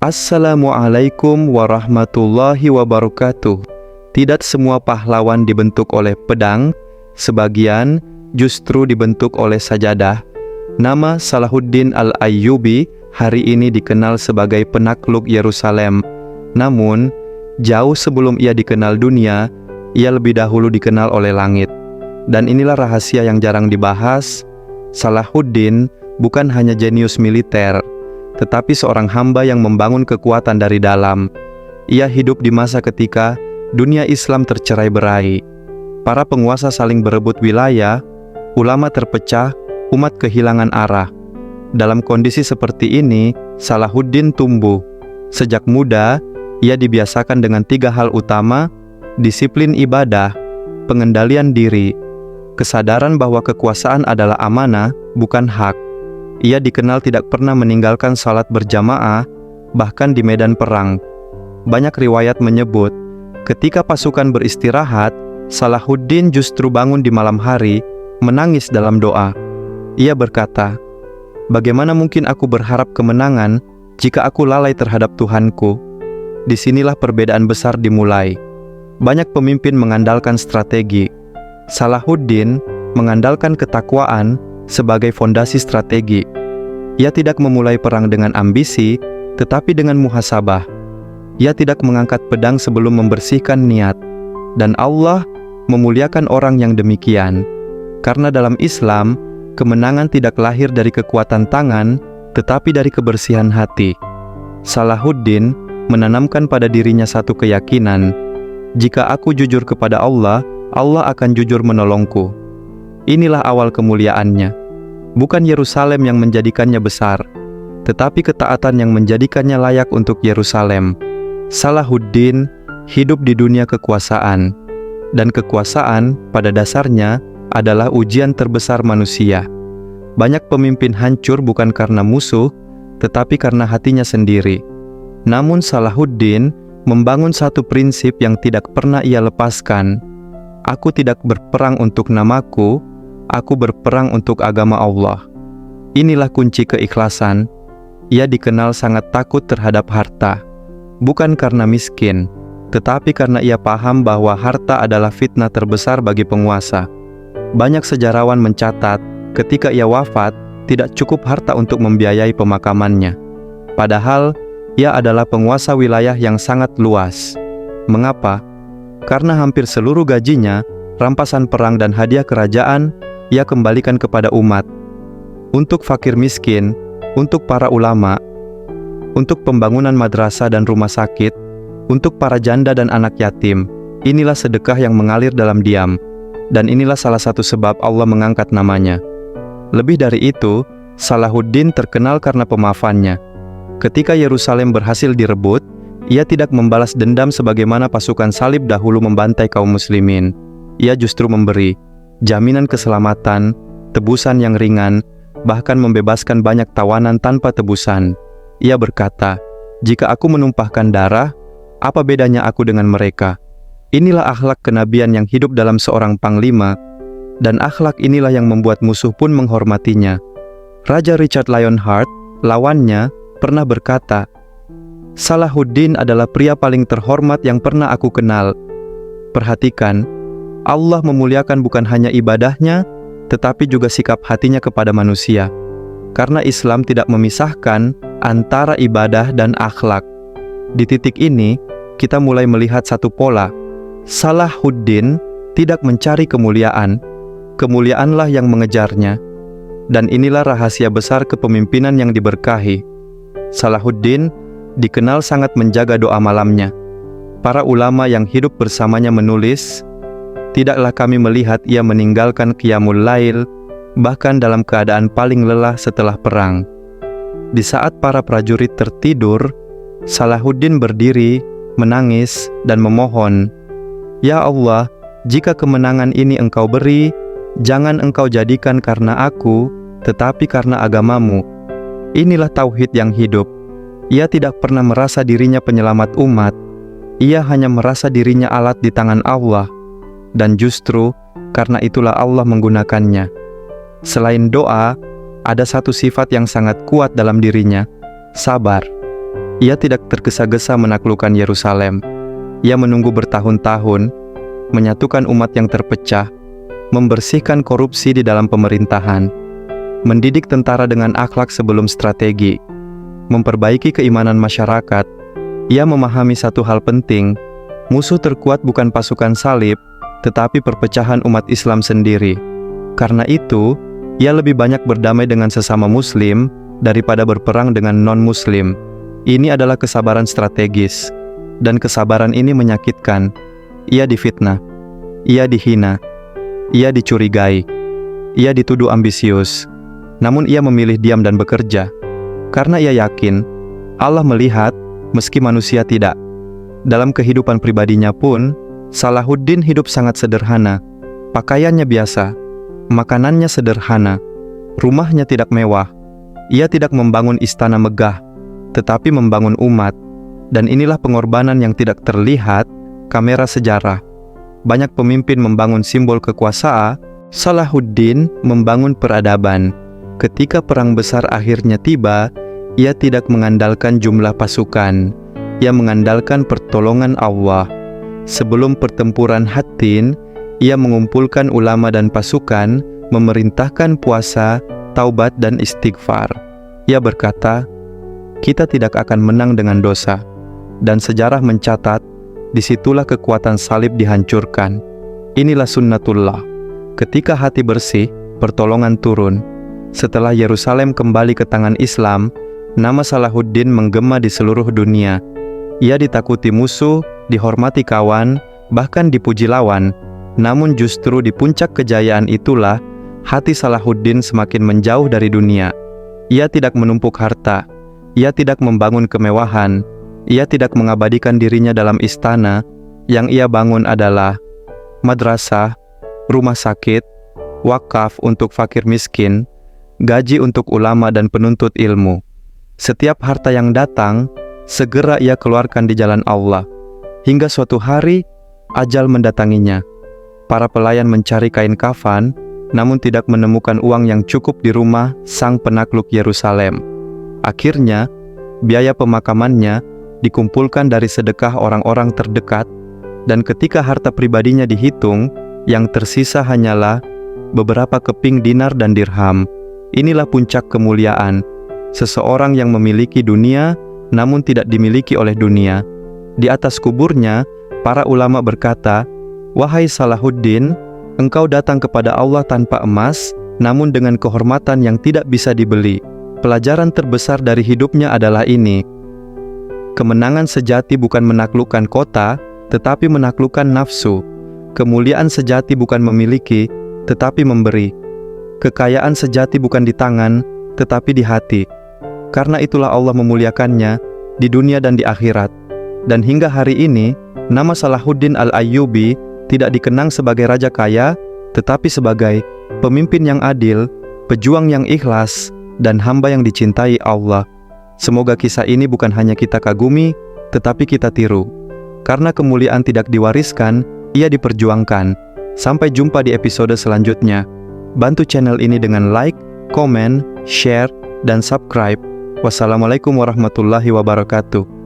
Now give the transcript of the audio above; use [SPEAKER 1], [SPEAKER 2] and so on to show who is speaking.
[SPEAKER 1] Assalamualaikum warahmatullahi wabarakatuh. Tidak semua pahlawan dibentuk oleh pedang, sebagian justru dibentuk oleh sajadah. Nama Salahuddin Al-Ayyubi hari ini dikenal sebagai penakluk Yerusalem. Namun, jauh sebelum ia dikenal dunia, ia lebih dahulu dikenal oleh langit. Dan inilah rahasia yang jarang dibahas. Salahuddin bukan hanya jenius militer, tetapi seorang hamba yang membangun kekuatan dari dalam. Ia hidup di masa ketika dunia Islam tercerai-berai. Para penguasa saling berebut wilayah, ulama terpecah, umat kehilangan arah. Dalam kondisi seperti ini, Salahuddin tumbuh. Sejak muda, ia dibiasakan dengan 3 hal utama: disiplin ibadah, pengendalian diri, kesadaran bahwa kekuasaan adalah amanah, bukan hak. Ia dikenal tidak pernah meninggalkan salat berjamaah, bahkan di medan perang. Banyak riwayat menyebut, ketika pasukan beristirahat, Salahuddin justru bangun di malam hari, menangis dalam doa. Ia berkata, "Bagaimana mungkin aku berharap kemenangan jika aku lalai terhadap Tuhanku?" Disinilah perbedaan besar dimulai. Banyak pemimpin mengandalkan strategi. Salahuddin mengandalkan ketakwaan sebagai fondasi strategi. Ia tidak memulai perang dengan ambisi, tetapi dengan muhasabah. Ia tidak mengangkat pedang sebelum membersihkan niat. Dan Allah memuliakan orang yang demikian. Karena dalam Islam, kemenangan tidak lahir dari kekuatan tangan, tetapi dari kebersihan hati. Salahuddin menanamkan pada dirinya satu keyakinan, jika aku jujur kepada Allah, Allah akan jujur menolongku. Inilah awal kemuliaannya. Bukan Yerusalem yang menjadikannya besar, tetapi ketaatan yang menjadikannya layak untuk Yerusalem. Salahuddin hidup di dunia kekuasaan, dan kekuasaan pada dasarnya adalah ujian terbesar manusia. Banyak pemimpin hancur bukan karena musuh, tetapi karena hatinya sendiri. Namun Salahuddin membangun satu prinsip yang tidak pernah ia lepaskan. Aku tidak berperang untuk namaku, aku berperang untuk agama Allah. Inilah kunci keikhlasan. Ia dikenal sangat takut terhadap harta, bukan karena miskin, tetapi karena ia paham bahwa harta adalah fitnah terbesar bagi penguasa. Banyak sejarawan mencatat, ketika ia wafat, tidak cukup harta untuk membiayai pemakamannya. Padahal, ia adalah penguasa wilayah yang sangat luas. Mengapa? Karena hampir seluruh gajinya, rampasan perang dan hadiah kerajaan, ia kembalikan kepada umat. Untuk fakir miskin, untuk para ulama, untuk pembangunan madrasah dan rumah sakit, untuk para janda dan anak yatim. Inilah sedekah yang mengalir dalam diam. Dan inilah salah satu sebab Allah mengangkat namanya. Lebih dari itu, Salahuddin terkenal karena pemaafannya. Ketika Yerusalem berhasil direbut, ia tidak membalas dendam sebagaimana pasukan salib dahulu membantai kaum muslimin. Ia justru memberi jaminan keselamatan, tebusan yang ringan, bahkan membebaskan banyak tawanan tanpa tebusan. Ia berkata, "Jika aku menumpahkan darah, apa bedanya aku dengan mereka?" Inilah akhlak kenabian yang hidup dalam seorang panglima, dan akhlak inilah yang membuat musuh pun menghormatinya. Raja Richard Lionheart, lawannya, pernah berkata, "Salahuddin adalah pria paling terhormat yang pernah aku kenal." Perhatikan, Allah memuliakan bukan hanya ibadahnya, tetapi juga sikap hatinya kepada manusia. Karena Islam tidak memisahkan antara ibadah dan akhlak. Di titik ini, kita mulai melihat satu pola. Salahuddin tidak mencari kemuliaan, kemuliaanlah yang mengejarnya. Dan inilah rahasia besar kepemimpinan yang diberkahi. Salahuddin dikenal sangat menjaga doa malamnya. Para ulama yang hidup bersamanya menulis, tidaklah kami melihat ia meninggalkan qiyamul lail, bahkan dalam keadaan paling lelah setelah perang. Di saat para prajurit tertidur, Salahuddin berdiri, menangis, dan memohon, "Ya Allah, jika kemenangan ini Engkau beri, jangan Engkau jadikan karena aku, tetapi karena agamamu." Inilah tauhid yang hidup. Ia tidak pernah merasa dirinya penyelamat umat. Ia hanya merasa dirinya alat di tangan Allah. Dan justru karena itulah Allah menggunakannya. Selain doa, ada satu sifat yang sangat kuat dalam dirinya, sabar. Ia tidak tergesa-gesa menaklukkan Yerusalem. Ia menunggu bertahun-tahun, menyatukan umat yang terpecah, membersihkan korupsi di dalam pemerintahan, mendidik tentara dengan akhlak sebelum strategi, memperbaiki keimanan masyarakat. Ia memahami satu hal penting, musuh terkuat bukan pasukan salib, tetapi perpecahan umat Islam sendiri. Karena itu, ia lebih banyak berdamai dengan sesama muslim daripada berperang dengan non-muslim. Ini adalah kesabaran strategis, dan kesabaran ini menyakitkan. Ia difitnah, ia dihina, ia dicurigai, ia dituduh ambisius. Namun ia memilih diam dan bekerja, karena ia yakin Allah melihat meski manusia tidak. Dalam kehidupan pribadinya pun, Salahuddin hidup sangat sederhana. Pakaiannya biasa, makanannya sederhana, rumahnya tidak mewah. Ia tidak membangun istana megah, tetapi membangun umat. Dan inilah pengorbanan yang tidak terlihat kamera sejarah. Banyak pemimpin membangun simbol kekuasaan, Salahuddin membangun peradaban. Ketika perang besar akhirnya tiba, ia tidak mengandalkan jumlah pasukan. Ia mengandalkan pertolongan Allah. Sebelum pertempuran Hattin, ia mengumpulkan ulama dan pasukan, memerintahkan puasa, taubat dan istighfar. Ia berkata, "Kita tidak akan menang dengan dosa." Dan sejarah mencatat, disitulah kekuatan salib dihancurkan. Inilah sunnatullah. Ketika hati bersih, pertolongan turun. Setelah Yerusalem kembali ke tangan Islam, nama Salahuddin menggema di seluruh dunia. Ia ditakuti musuh, dihormati kawan, bahkan dipuji lawan. Namun justru di puncak kejayaan itulah, hati Salahuddin semakin menjauh dari dunia. Ia tidak menumpuk harta, ia tidak membangun kemewahan, ia tidak mengabadikan dirinya dalam istana. Yang ia bangun adalah madrasah, rumah sakit, wakaf untuk fakir miskin, gaji untuk ulama dan penuntut ilmu. Setiap harta yang datang, segera ia keluarkan di jalan Allah. Hingga suatu hari, ajal mendatanginya. Para pelayan mencari kain kafan, namun tidak menemukan uang yang cukup di rumah sang penakluk Yerusalem. Akhirnya, biaya pemakamannya dikumpulkan dari sedekah orang-orang terdekat, dan ketika harta pribadinya dihitung, yang tersisa hanyalah beberapa keping dinar dan dirham. Inilah puncak kemuliaan. Seseorang yang memiliki dunia, namun tidak dimiliki oleh dunia. Di atas kuburnya, para ulama berkata, "Wahai Salahuddin, engkau datang kepada Allah tanpa emas, namun dengan kehormatan yang tidak bisa dibeli." Pelajaran terbesar dari hidupnya adalah ini. Kemenangan sejati bukan menaklukkan kota, tetapi menaklukkan nafsu. Kemuliaan sejati bukan memiliki, tetapi memberi. Kekayaan sejati bukan di tangan, tetapi di hati. Karena itulah Allah memuliakannya di dunia dan di akhirat. Dan hingga hari ini, nama Salahuddin Al-Ayyubi tidak dikenang sebagai raja kaya, tetapi sebagai pemimpin yang adil, pejuang yang ikhlas, dan hamba yang dicintai Allah. Semoga kisah ini bukan hanya kita kagumi, tetapi kita tiru. Karena kemuliaan tidak diwariskan, ia diperjuangkan. Sampai jumpa di episode selanjutnya. Bantu channel ini dengan like, komen, share, dan subscribe. Wassalamualaikum warahmatullahi wabarakatuh.